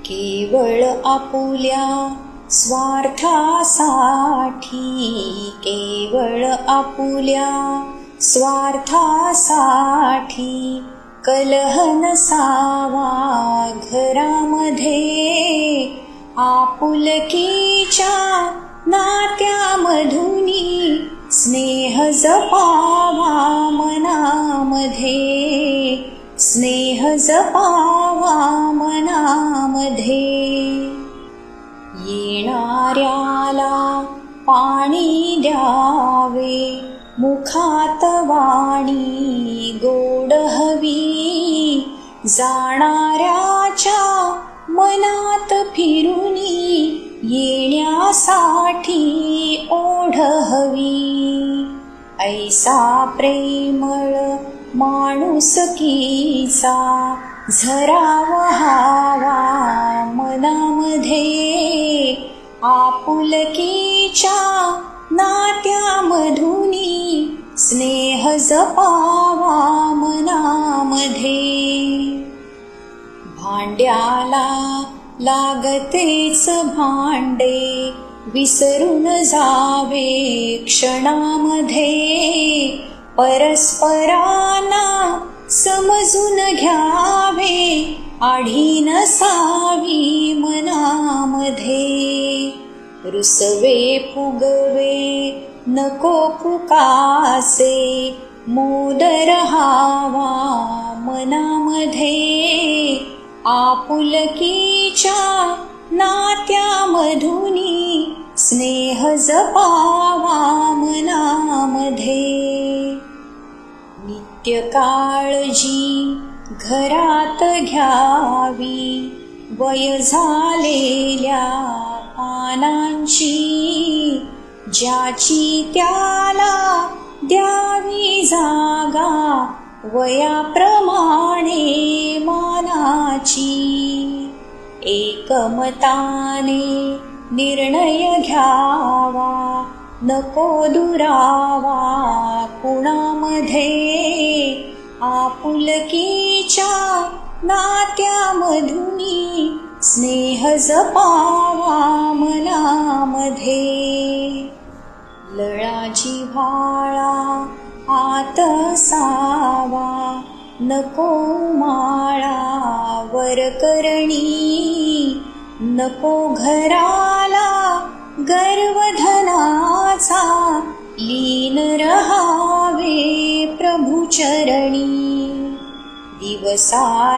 केवळ आपुल्या स्वार्थासाठी, केवळ आपुल्या स्वार्थासाठी कलह नसावा घरामध्ये. आपुलकीच्या नात्यामधुनी स्नेह जपावा मनामध्ये, स्नेह जपावा मनामध्ये. येणाऱ्याला पाणी द्यावे, मुखात वाणी गोड हवी. जाणाऱ्याच्या मनात फिरुनी येण्यासाठी ओढ हवी. ऐसा प्रेमळ माणुसकीचा झरा वहावा मनामध्ये. आपुलकीच्या नात्यामधुनी स्नेह जपावा मनामध्ये. भांड्याला लागतेच भांडे, विसरून जावे क्षणामध्ये. परस्परांना समजून घ्यावे, आढी नसावी मनामध्ये. रुसवे फुगवे नको फुकासे, मोद रहावा मनामध्ये. आपुलकीच्या नात्यामधुनी स्नेह जपावा मनामध्ये. नित्य काळजी घरात घ्यावी, वय झालेल्या पानांची. ज्याची त्याला द्यावी जागा, वयाप्रमाणे मानाची. एकमताने निर्णय घ्यावा, नको दुरावा कुणामध्ये. आपुलकीच्या नात्यामधुनी स्नेह जपावा मनामध्ये. लळा जिव्हाळा आत असावा, नको माळा वरकरणी. नको घराला गर्वधनाचा, लीन रहावे प्रभुचरणी. दिवसा